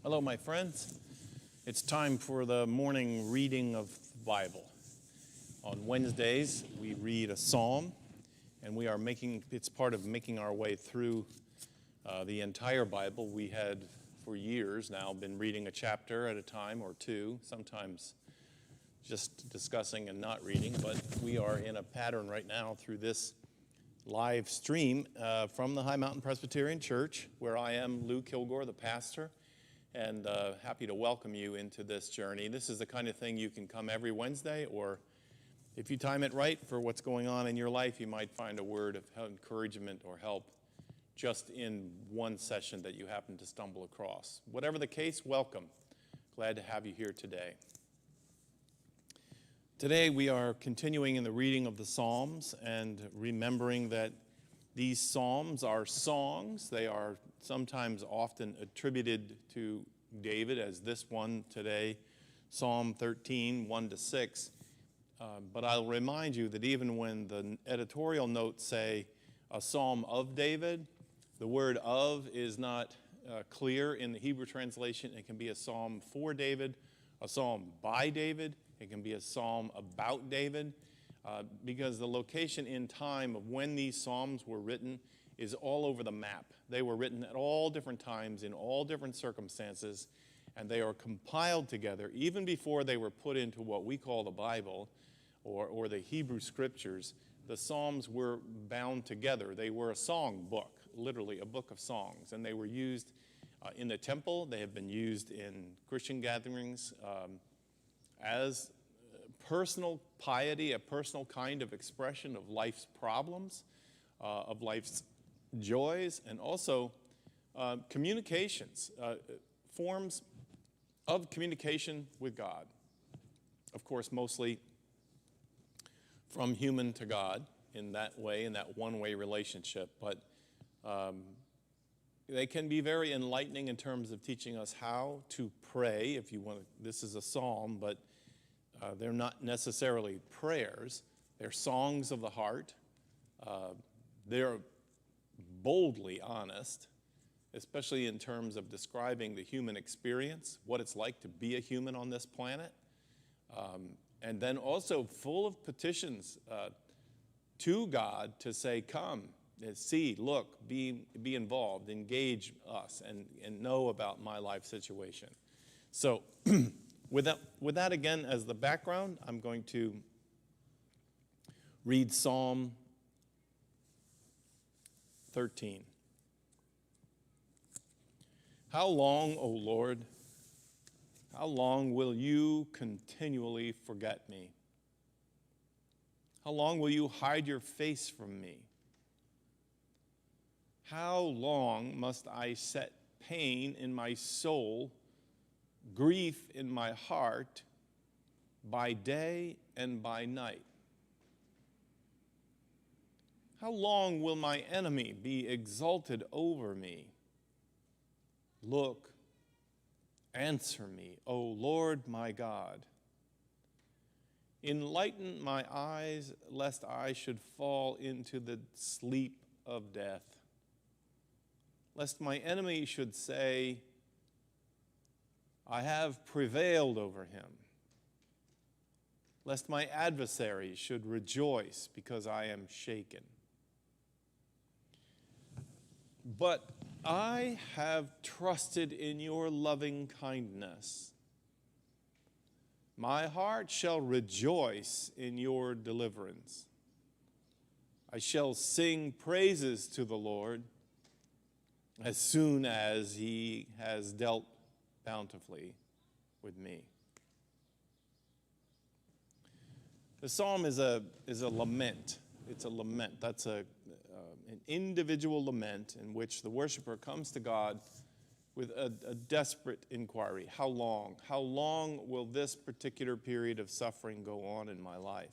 Hello, my friends. It's time for the morning reading of the Bible. On Wednesdays, we read a psalm, and it's part of making our way through the entire Bible. We had, for years now, been reading a chapter at a time or two, sometimes just discussing and not reading, but we are in a pattern right now through this live stream from the High Mountain Presbyterian Church, where I am Lou Kilgore, the pastor, and happy to welcome you into this journey. This is the kind of thing you can come every Wednesday, or if you time it right for what's going on in your life, you might find a word of encouragement or help just in one session that you happen to stumble across. Whatever the case, welcome. Glad to have you here today. Today we are continuing in the reading of the Psalms and remembering that these Psalms are songs. They are sometimes often attributed to David, as this one today, Psalm 13, 1-6. But I'll remind you that even when the editorial notes say a Psalm of David, the word of is not clear in the Hebrew translation. It can be a Psalm for David, a Psalm by David. It can be a psalm about David, because the location in time of when these psalms were written is all over the map. They were written at all different times, in all different circumstances, and they are compiled together even before they were put into what we call the Bible or the Hebrew Scriptures. The psalms were bound together. They were a song book, literally a book of songs, and they were used in the temple. They have been used in Christian gatherings as personal piety, a personal kind of expression of life's problems, of life's joys, and also communications, forms of communication with God. Of course, mostly from human to God in that way, in that one-way relationship, but they can be very enlightening in terms of teaching us how to pray. If you want, this is a psalm, but they're not necessarily prayers. They're songs of the heart. They're boldly honest, especially in terms of describing the human experience, what it's like to be a human on this planet, and then also full of petitions to God to say, come, see, look, be involved, engage us, and know about my life situation. So with that again as the background, I'm going to read Psalm 13. How long, O Lord, how long will you continually forget me? How long will you hide your face from me? How long must I set pain in my soul, grief in my heart, by day and by night? How long will my enemy be exalted over me? Look, answer me, O Lord my God. Enlighten my eyes, lest I should fall into the sleep of death, lest my enemy should say, I have prevailed over him, lest my adversary should rejoice because I am shaken. But I have trusted in your loving kindness. My heart shall rejoice in your deliverance. I shall sing praises to the Lord as soon as he has dealt bountifully with me. The psalm is a lament. It's a lament. That's an individual lament in which the worshiper comes to God with a desperate inquiry. How long? How long will this particular period of suffering go on in my life?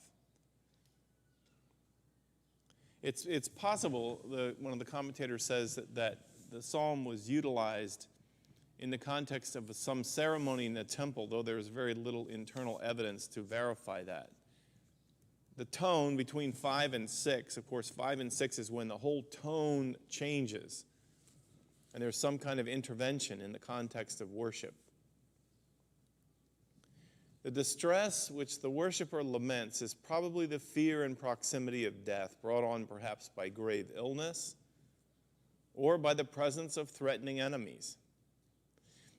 It's possible, one of the commentators says that the psalm was utilized in the context of some ceremony in the temple, though there is very little internal evidence to verify that. The tone between 5 and 6, of course, 5 and 6 is when the whole tone changes. and there's some kind of intervention in the context of worship. The distress which the worshiper laments is probably the fear and proximity of death, brought on perhaps by grave illness or by the presence of threatening enemies.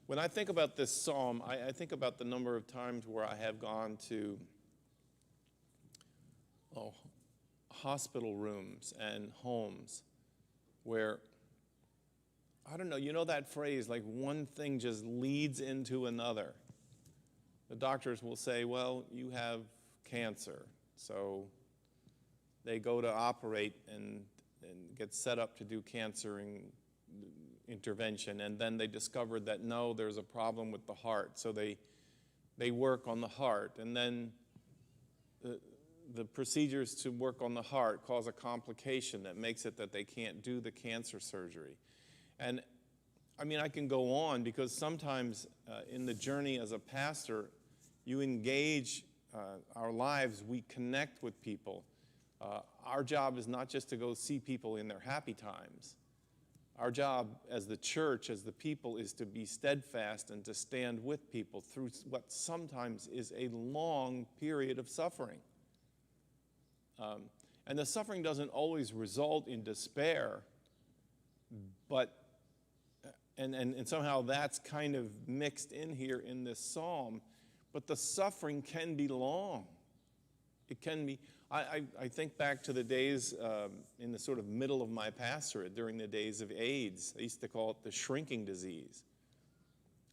When I think about this psalm, I think about the number of times where I have gone to hospital rooms and homes where, I don't know, you know that phrase, like one thing just leads into another. The doctors will say, well, you have cancer. So they go to operate and get set up to do cancer intervention. And then they discovered that, no, there's a problem with the heart. So they work on the heart. And then the procedures to work on the heart cause a complication that makes it that they can't do the cancer surgery. And I mean, I can go on because sometimes in the journey as a pastor, you engage our lives, we connect with people. Our job is not just to go see people in their happy times. Our job as the church, as the people, is to be steadfast and to stand with people through what sometimes is a long period of suffering. And the suffering doesn't always result in despair, but and somehow that's kind of mixed in here in this psalm. But the suffering can be long. It can be. I think back to the days in the sort of middle of my pastorate during the days of AIDS. They used to call it the shrinking disease.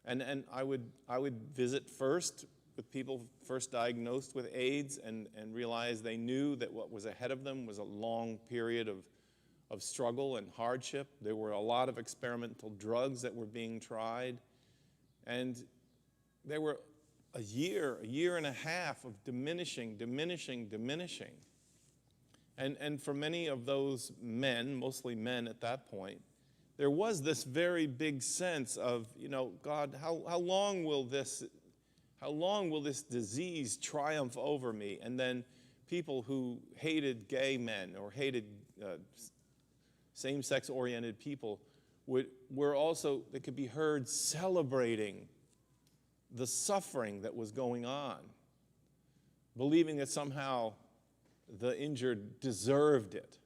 And I would visit first with people first diagnosed with AIDS and realize they knew that what was ahead of them was a long period of struggle and hardship. There were a lot of experimental drugs that were being tried. And there were a year and a half of diminishing. And for many of those men, mostly men at that point, there was this very big sense of, God, how long will this disease triumph over me? And then people who hated gay men or hated same-sex oriented people were also, they could be heard celebrating the suffering that was going on, believing that somehow the injured deserved it.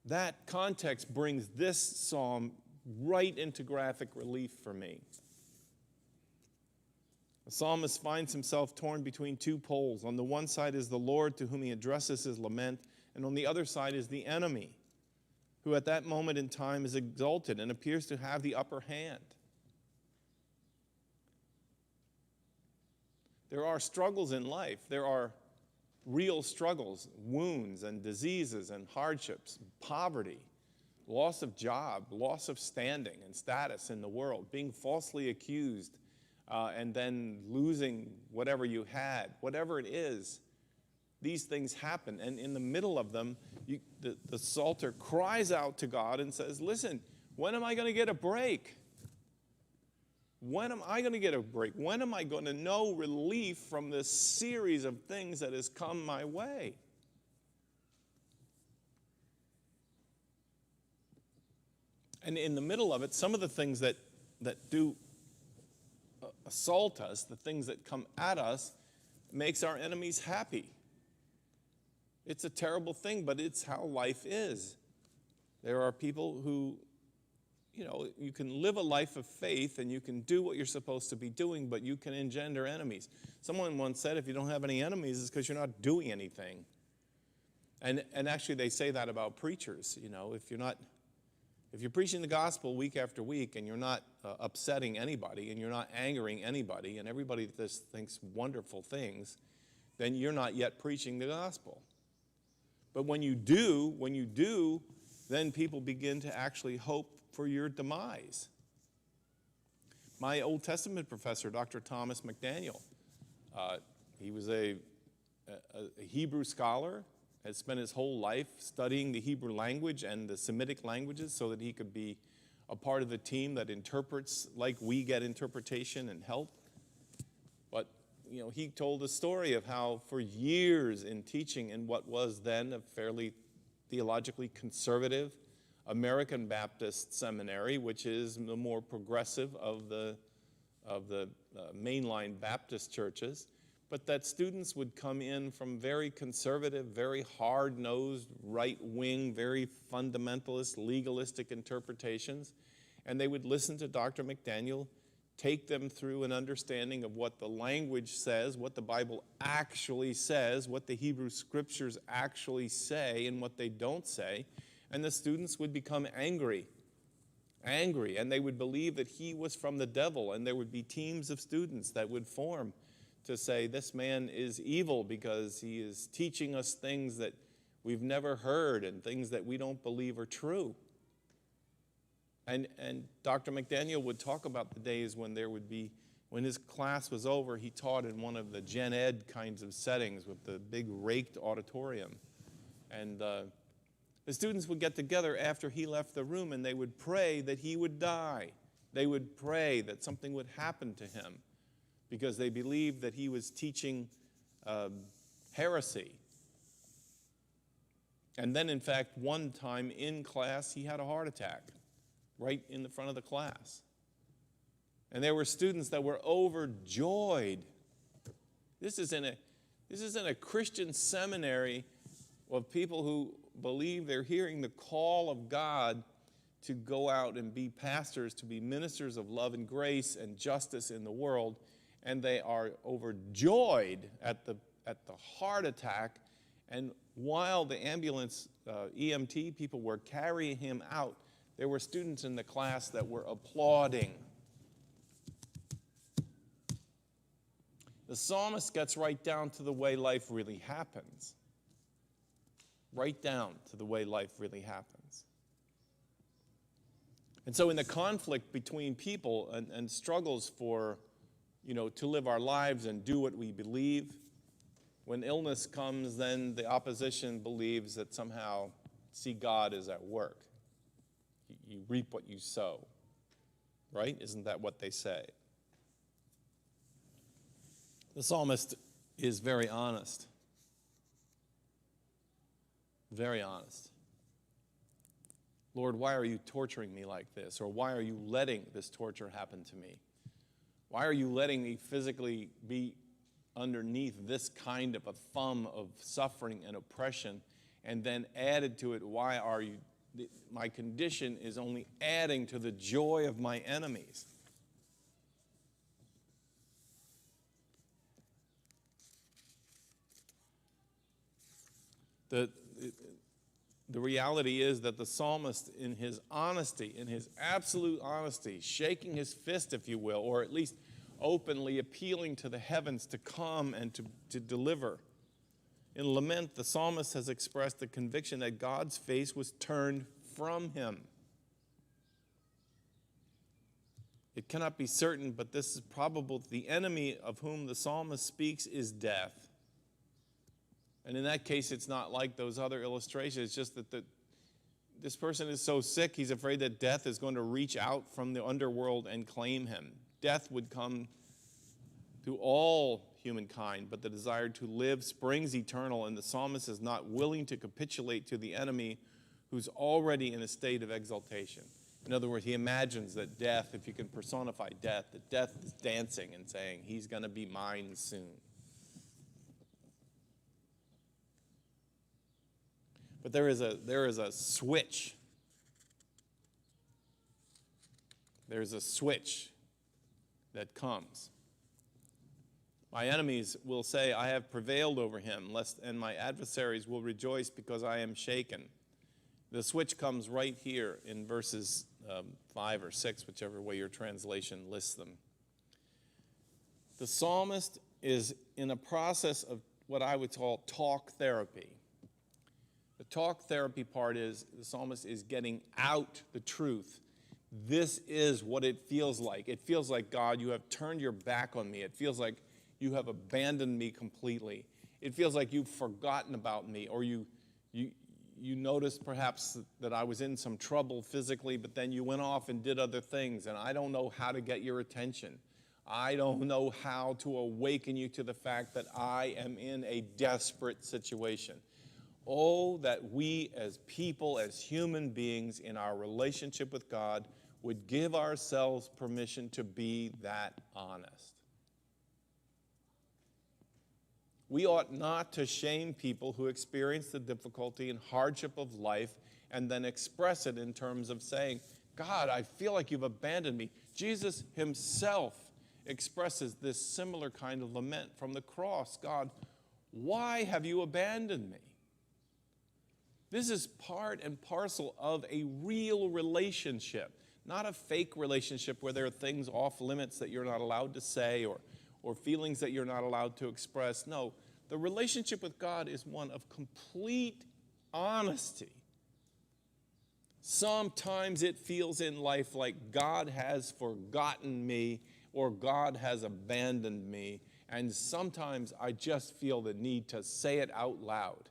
That context brings this psalm right into graphic relief for me. The psalmist finds himself torn between two poles. On the one side is the Lord to whom he addresses his lament, and on the other side is the enemy, who at that moment in time is exalted and appears to have the upper hand. There are struggles in life. There are real struggles, wounds and diseases and hardships, poverty, loss of job, loss of standing and status in the world, being falsely accused, and then losing whatever you had, whatever it is. These things happen, and in the middle of them, the psalter cries out to God and says, listen, when am I going to get a break? When am I going to get a break? When am I going to know relief from this series of things that has come my way? And in the middle of it, some of the things that do assault us, the things that come at us, makes our enemies happy. It's a terrible thing, but it's how life is. There are people who, you can live a life of faith and you can do what you're supposed to be doing, but you can engender enemies. Someone once said, if you don't have any enemies, it's because you're not doing anything. And actually they say that about preachers. If you're preaching the gospel week after week and you're not upsetting anybody and you're not angering anybody and everybody just thinks wonderful things, then you're not yet preaching the gospel. But when you do, then people begin to actually hope for your demise. My Old Testament professor, Dr. Thomas McDaniel, he was a Hebrew scholar, had spent his whole life studying the Hebrew language and the Semitic languages so that he could be a part of the team that interprets like we get interpretation and help. But, he told a story of how for years in teaching in what was then a fairly theologically conservative American Baptist Seminary, which is the more progressive of the mainline Baptist churches, but that students would come in from very conservative, very hard-nosed, right-wing, very fundamentalist, legalistic interpretations, and they would listen to Dr. McDaniel take them through an understanding of what the language says, what the Bible actually says, what the Hebrew Scriptures actually say, and what they don't say, and the students would become angry, and they would believe that he was from the devil, and there would be teams of students that would form to say, this man is evil because he is teaching us things that we've never heard and things that we don't believe are true. And Dr. McDaniel would talk about the days when when his class was over, he taught in one of the gen ed kinds of settings with the big raked auditorium. And the students would get together after he left the room and they would pray that he would die. They would pray that something would happen to him because they believed that he was teaching heresy. And then, in fact, one time in class, he had a heart attack right in the front of the class. And there were students that were overjoyed. This is in a Christian seminary of people who believe they're hearing the call of God to go out and be pastors, to be ministers of love and grace and justice in the world, and they are overjoyed at the heart attack. And while the ambulance EMT people were carrying him out, there were students in the class that were applauding. The psalmist gets right down to the way life really happens. Right down to the way life really happens. And so in the conflict between people and struggles for, to live our lives and do what we believe, when illness comes, then the opposition believes that somehow, God is at work. You reap what you sow, right? Isn't that what they say? The psalmist is very honest. Very honest. Lord, why are you torturing me like this? Or why are you letting this torture happen to me? Why are you letting me physically be underneath this kind of a thumb of suffering and oppression? And then added to it, why are you, my condition is only adding to the joy of my enemies. The reality is that the psalmist, in his honesty, in his absolute honesty, shaking his fist, if you will, or at least openly appealing to the heavens to come and to deliver. In lament, the psalmist has expressed the conviction that God's face was turned from him. It cannot be certain, but this is probable. The enemy of whom the psalmist speaks is death. And in that case, it's not like those other illustrations. It's just that this person is so sick, he's afraid that death is going to reach out from the underworld and claim him. Death would come to all humankind, but the desire to live springs eternal, and the psalmist is not willing to capitulate to the enemy who's already in a state of exaltation. In other words, he imagines that death, if you can personify death, that death is dancing and saying, he's going to be mine soon. But there is a switch. There's a switch that comes. My enemies will say, I have prevailed over him, and my adversaries will rejoice because I am shaken. The switch comes right here in verses 5 or 6, whichever way your translation lists them. The psalmist is in a process of what I would call talk therapy. The talk therapy part is the psalmist is getting out the truth. This is what it feels like. It feels like, God, you have turned your back on me. It feels like you have abandoned me completely. It feels like you've forgotten about me, or you noticed perhaps that I was in some trouble physically, but then you went off and did other things, and I don't know how to get your attention. I don't know how to awaken you to the fact that I am in a desperate situation. Oh, that we as people, as human beings in our relationship with God, would give ourselves permission to be that honest. We ought not to shame people who experience the difficulty and hardship of life and then express it in terms of saying, God, I feel like you've abandoned me. Jesus himself expresses this similar kind of lament from the cross. God, why have you abandoned me? This is part and parcel of a real relationship, not a fake relationship where there are things off limits that you're not allowed to say or feelings that you're not allowed to express. No, the relationship with God is one of complete honesty. Sometimes it feels in life like God has forgotten me or God has abandoned me, and sometimes I just feel the need to say it out loud.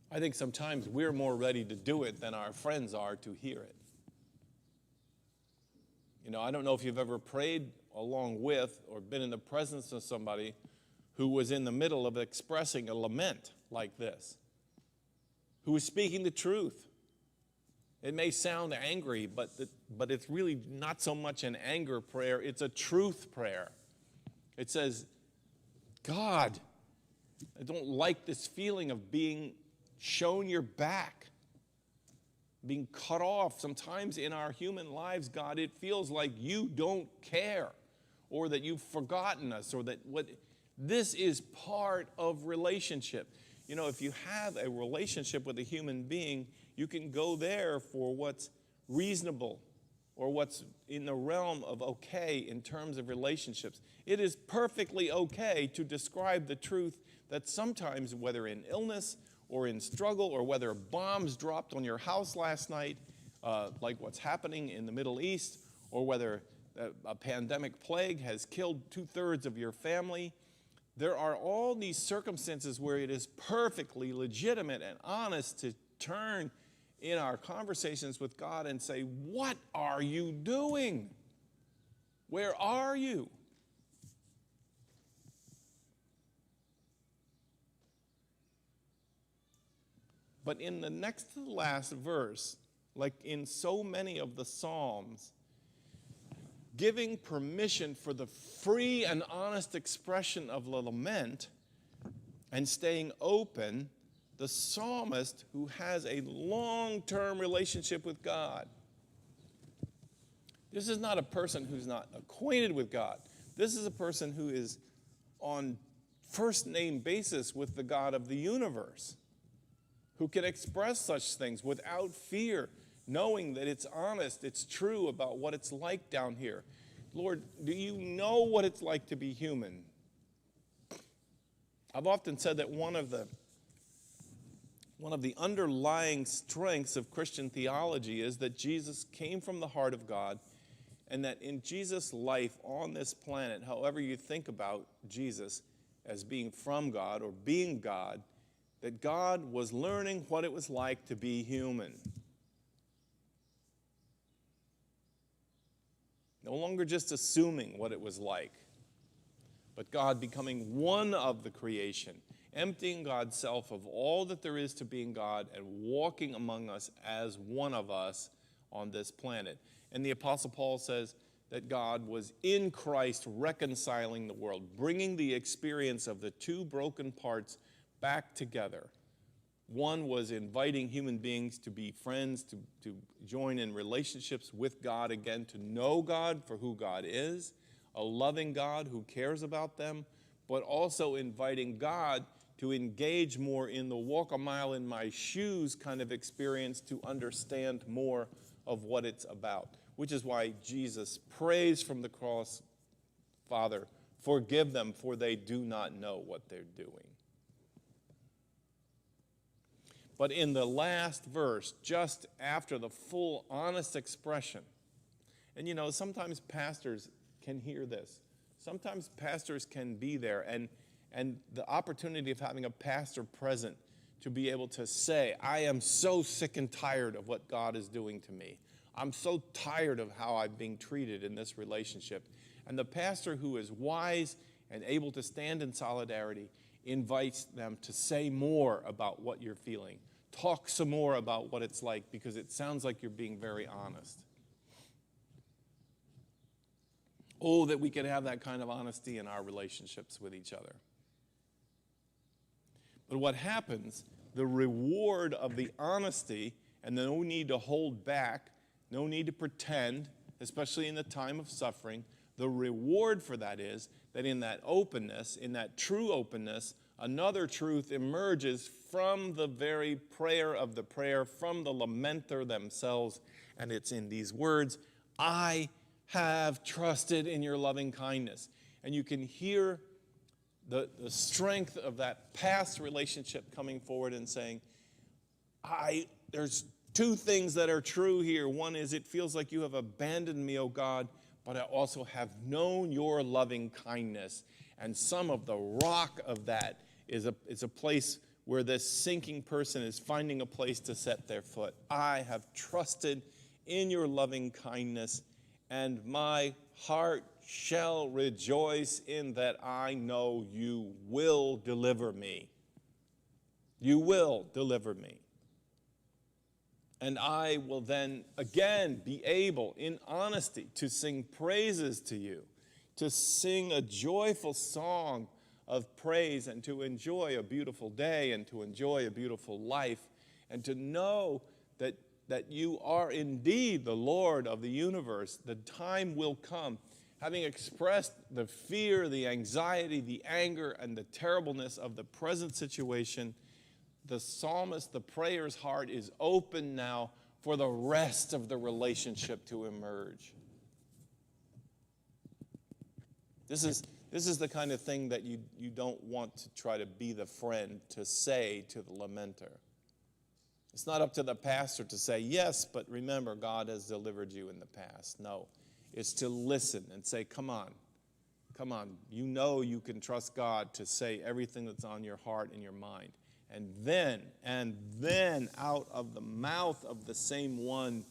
I think sometimes we're more ready to do it than our friends are to hear it. You know, I don't know if you've ever prayed along with or been in the presence of somebody who was in the middle of expressing a lament like this, who was speaking the truth. It may sound angry, but it's really not so much an anger prayer, it's a truth prayer. It says, God, I don't like this feeling of being shown your back, being cut off. Sometimes in our human lives, God, it feels like you don't care or that you've forgotten us or that this is part of relationship. You know, if you have a relationship with a human being, you can go there for what's reasonable or what's in the realm of okay in terms of relationships. It is perfectly okay to describe the truth that sometimes, whether in illness or in struggle, or whether bombs dropped on your house last night, like what's happening in the Middle East, or whether a pandemic plague has killed 2/3 of your family, there are all these circumstances where it is perfectly legitimate and honest to turn in our conversations with God and say, what are you doing? Where are you? But in the next to the last verse, like in so many of the Psalms, giving permission for the free and honest expression of lament and staying open, the psalmist who has a long-term relationship with God. This is not a person who's not acquainted with God. This is a person who is on first name basis with the God of the universe, who can express such things without fear, knowing that it's honest, it's true about what it's like down here. Lord, do you know what it's like to be human? I've often said that one of the underlying strengths of Christian theology is that Jesus came from the heart of God, and that in Jesus' life on this planet, however you think about Jesus as being from God or being God, that God was learning what it was like to be human. No longer just assuming what it was like, but God becoming one of the creation, emptying God's self of all that there is to being God and walking among us as one of us on this planet. And the Apostle Paul says that God was in Christ reconciling the world, bringing the experience of the two broken parts back together. One was inviting human beings to be friends, to join in relationships with God again, to know God for who God is, a loving God who cares about them, but also inviting God to engage more in the walk a mile in my shoes kind of experience to understand more of what it's about, which is why Jesus prays from the cross, Father, forgive them, for they do not know what they're doing. But in the last verse, just after the full honest expression, and you know, sometimes pastors can hear this. Sometimes pastors can be there, and the opportunity of having a pastor present to be able to say, I am so sick and tired of what God is doing to me. I'm so tired of how I'm being treated in this relationship. And the pastor who is wise and able to stand in solidarity invites them to say more about what you're feeling. Talk some more about what it's like, because it sounds like you're being very honest. Oh, that we could have that kind of honesty in our relationships with each other. But what happens, the reward of the honesty, and the no need to hold back, no need to pretend, especially in the time of suffering, the reward for that is that in that openness, in that true openness, another truth emerges from the very prayer of the prayer, from the lamenter themselves, and it's in these words, I have trusted in your loving kindness. And you can hear the strength of that past relationship coming forward and saying, there's two things that are true here. One is, it feels like you have abandoned me, O God, but I also have known your loving kindness. And some of the rock of that is a place where this sinking person is finding a place to set their foot. I have trusted in your loving kindness, and my heart shall rejoice in that I know you will deliver me. You will deliver me. And I will then again be able, in honesty, to sing praises to you, to sing a joyful song of praise, and to enjoy a beautiful day, and to enjoy a beautiful life, and to know that you are indeed the Lord of the universe. The time will come. Having expressed the fear, the anxiety, the anger, and the terribleness of the present situation, the psalmist, the prayer's heart is open now for the rest of the relationship to emerge. This is the kind of thing that you don't want to try to be the friend to say to the lamenter. It's not up to the pastor to say, yes, but remember, God has delivered you in the past. No, it's to listen and say, come on. You know you can trust God to say everything that's on your heart and your mind. And then out of the mouth of the same one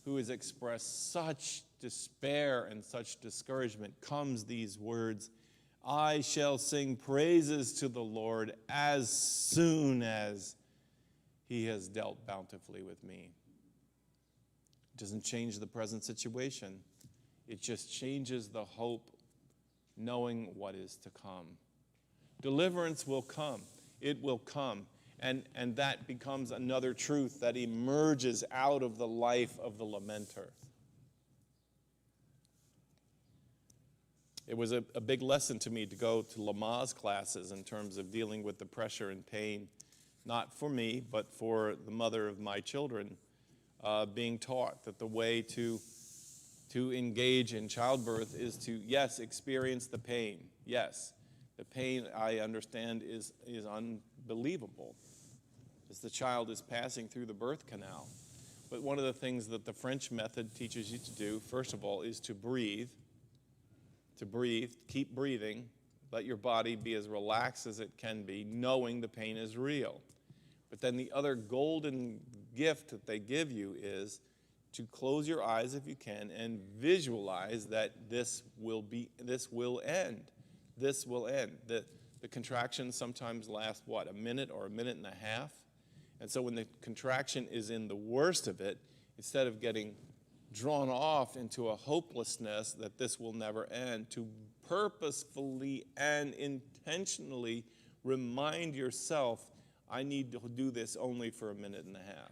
who has expressed such despair and such discouragement comes these words, I shall sing praises to the Lord as soon as he has dealt bountifully with me. It doesn't change the present situation. It just changes the hope, knowing what is to come. Deliverance will come. It will come. And that becomes another truth that emerges out of the life of the lamenter. It was a big lesson to me to go to Lamaze classes in terms of dealing with the pressure and pain, not for me, but for the mother of my children, being taught that the way to engage in childbirth is to, yes, experience the pain. Yes, the pain, I understand, is unbelievable as the child is passing through the birth canal. But one of the things that the French method teaches you to do, first of all, is to breathe, keep breathing, let your body be as relaxed as it can be, knowing the pain is real. But then the other golden gift that they give you is to close your eyes if you can and visualize that this will end. This will end. The contractions sometimes last, a minute or a minute and a half? And so when the contraction is in the worst of it, instead of getting drawn off into a hopelessness that this will never end, to purposefully and intentionally remind yourself, I need to do this only for a minute and a half.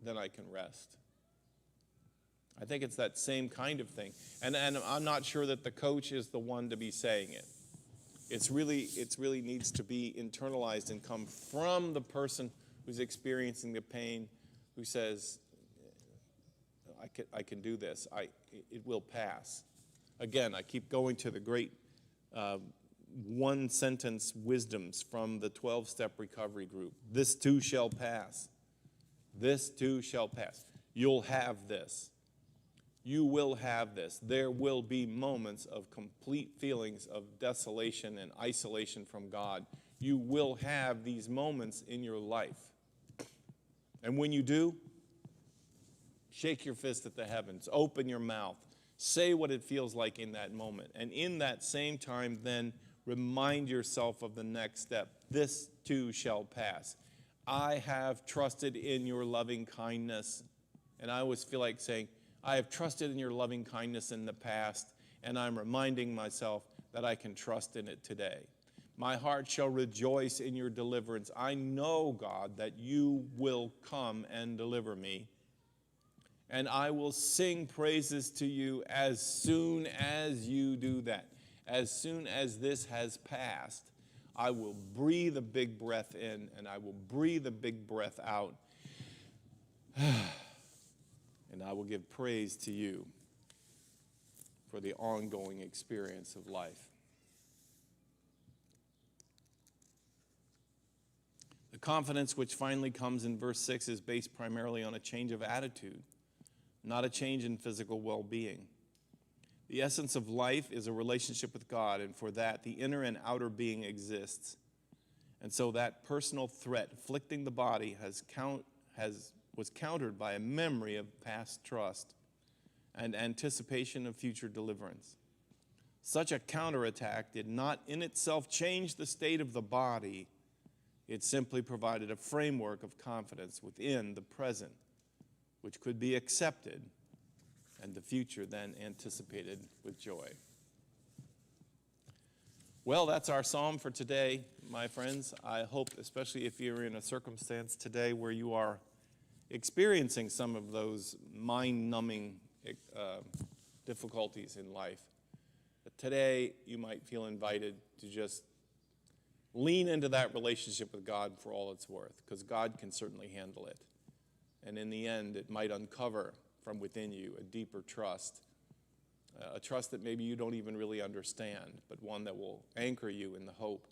Then I can rest. I think it's that same kind of thing. And I'm not sure that the coach is the one to be saying it. It really needs to be internalized and come from the person who's experiencing the pain, who says, I can do this. It will pass. Again, I keep going to the great one-sentence wisdoms from the 12-step recovery group. This too shall pass. This too shall pass. You'll have this. You will have this. There will be moments of complete feelings of desolation and isolation from God. You will have these moments in your life. And when you do, shake your fist at the heavens. Open your mouth. Say what it feels like in that moment. And in that same time, then remind yourself of the next step. This too shall pass. I have trusted in your loving kindness. And I always feel like saying, I have trusted in your loving kindness in the past, and I'm reminding myself that I can trust in it today. My heart shall rejoice in your deliverance. I know, God, that you will come and deliver me. And I will sing praises to you as soon as you do that. As soon as this has passed, I will breathe a big breath in and I will breathe a big breath out. And I will give praise to you for the ongoing experience of life. The confidence which finally comes in verse 6 is based primarily on a change of attitude, not a change in physical well-being. The essence of life is a relationship with God, and for that, the inner and outer being exists. And so that personal threat afflicting the body was countered by a memory of past trust and anticipation of future deliverance. Such a counterattack did not in itself change the state of the body. It simply provided a framework of confidence within the present, which could be accepted, and the future then anticipated with joy. Well, that's our psalm for today, my friends. I hope, especially if you're in a circumstance today where you are experiencing some of those mind-numbing difficulties in life, that today you might feel invited to just lean into that relationship with God for all it's worth, because God can certainly handle it. And in the end, it might uncover from within you a deeper trust, a trust that maybe you don't even really understand, but one that will anchor you in the hope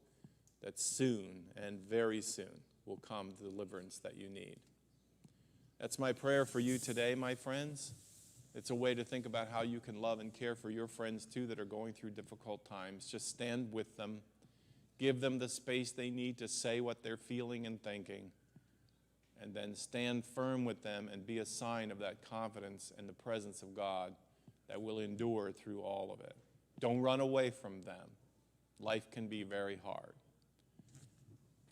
that soon and very soon will come the deliverance that you need. That's my prayer for you today, my friends. It's a way to think about how you can love and care for your friends too that are going through difficult times. Just stand with them. Give them the space they need to say what they're feeling and thinking. And then stand firm with them and be a sign of that confidence and the presence of God that will endure through all of it. Don't run away from them. Life can be very hard.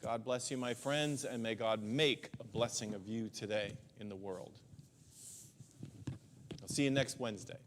God bless you, my friends, and may God make a blessing of you today in the world. I'll see you next Wednesday.